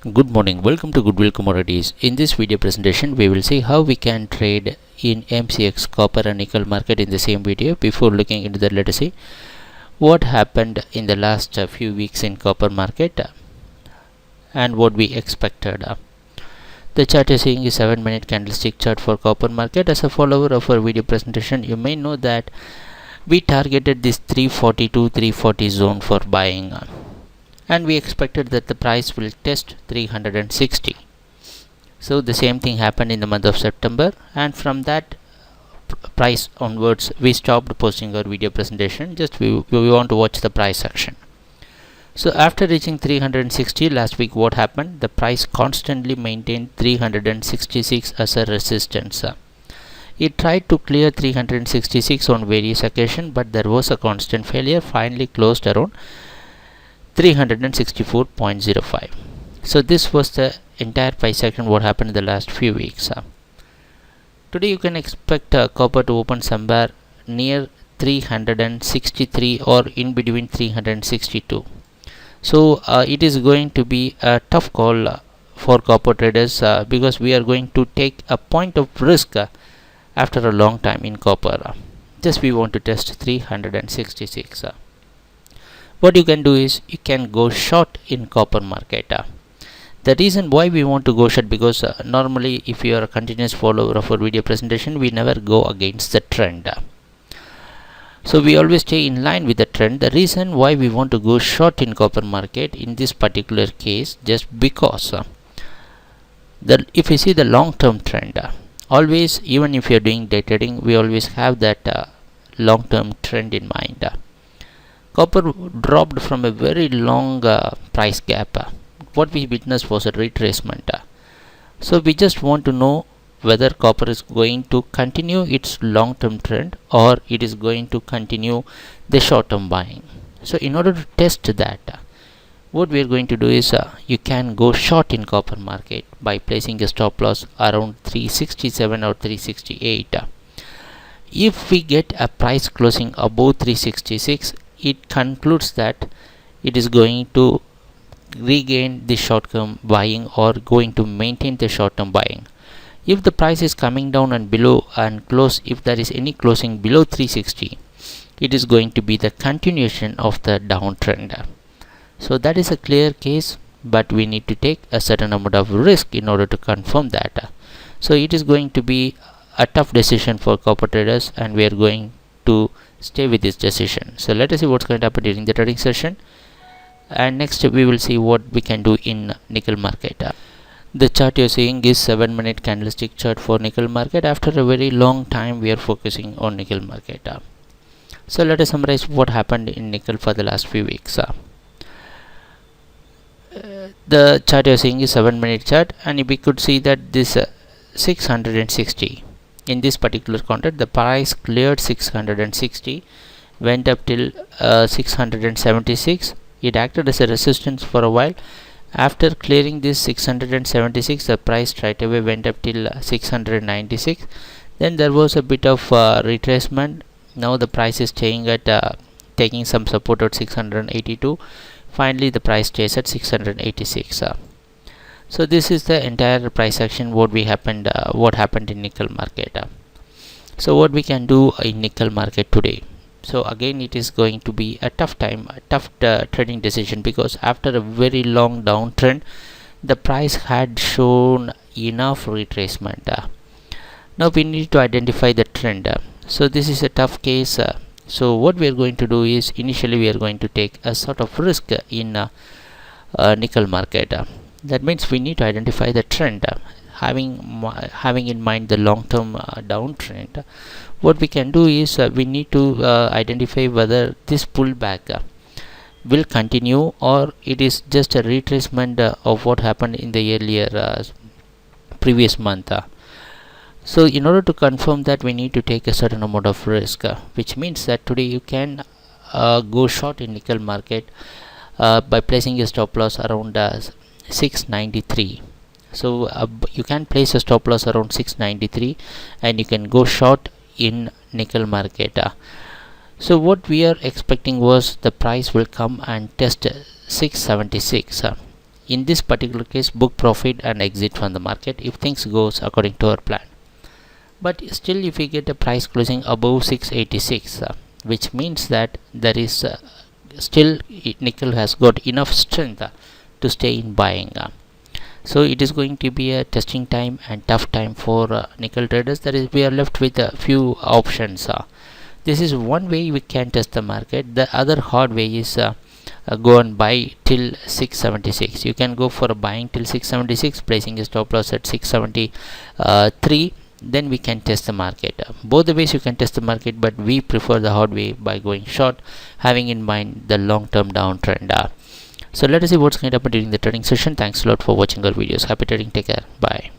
Good morning, welcome to Goodwill Commodities. In this video presentation, we will see how we can trade in MCX copper and nickel market in the same video. Before looking into that, let us see what happened in the last few weeks in copper market and what we expected. The chart you're seeing is 7-minute candlestick chart for copper market. As a follower of our video presentation, you may know that we targeted this 340 zone for buying. And we expected that the price will test 360. So the same thing happened in the month of September, and from that price onwards we stopped posting our video presentation. Just we want to watch the price action. So after reaching 360 last week, what happened? The price constantly maintained 366 as a resistance. It tried to clear 366 on various occasions, but there was a constant failure. Finally closed around 364.05. So this was the entire price action what happened in the last few weeks. Today you can expect copper to open somewhere near 363 or in between 362. So it is going to be a tough call for copper traders because we are going to take a point of risk after a long time in copper. Just we want to test 366. What you can do is you can go short in copper market. The reason why we want to go short, because normally if you are a continuous follower of our video presentation, we never go against the trend. So we always stay in line with the trend. The reason why we want to go short in copper market in this particular case, just because if you see the long term trend, always, even if you are doing day trading, we always have that long term trend in mind. Copper dropped from a very long price gap. What we witnessed was a retracement. So we just want to know whether copper is going to continue its long term trend or it is going to continue the short term buying. So in order to test that, what we are going to do is you can go short in copper market by placing a stop loss around 367 or 368. If we get a price closing above 366, it concludes that it is going to regain the short term buying or going to maintain the short term buying. If the price is coming down and below and close, if there is any closing below 360, it is going to be the continuation of the downtrend. So that is a clear case, but we need to take a certain amount of risk in order to confirm that. So it is going to be a tough decision for copper traders, and we are going to stay with this decision. So let us see what's going to happen during the trading session, and next we will see what we can do in nickel market. The chart you're seeing is 7-minute candlestick chart for nickel market. After a very long time we are focusing on nickel market. So let us summarize what happened in nickel for the last few weeks. The chart you're seeing is 7-minute chart, and we could see that this 660, in this particular contract the price cleared 660, went up till 676. It acted as a resistance for a while. After clearing this 676, the price straight away went up till 696. Then there was a bit of retracement. Now the price is staying at taking some support at 682. Finally the price stays at 686. So this is the entire price action what happened in nickel market. So what we can do in nickel market today? So again it is going to be a tough trading decision, because after a very long downtrend the price had shown enough retracement. Now we need to identify the trend. So this is a tough case. So what we are going to do is, initially we are going to take a sort of risk in nickel market. That means we need to identify the trend, having in mind the long term downtrend. What we can do is we need to identify whether this pullback will continue or it is just a retracement of what happened in the earlier previous month. So in order to confirm that, we need to take a certain amount of risk, which means that today you can go short in nickel market by placing a stop loss around 693. So you can place a stop loss around 693 and you can go short in nickel market. So what we are expecting was the price will come and test 676. in this particular case book profit and exit from the market if things goes according to our plan. But still, if we get a price closing above 686, which means that there is still nickel has got enough strength to stay in buying. So it is going to be a testing time and tough time for nickel traders. That is, we are left with a few options. This is one way we can test the market. The other hard way is go and buy till 676. You can go for a buying till 676, placing a stop loss at 673. Then we can test the market. Both the ways you can test the market, but we prefer the hard way by going short, having in mind the long term downtrend. So let us see what's going to happen during the trading session. Thanks a lot for watching our videos. Happy trading. Take care. Bye.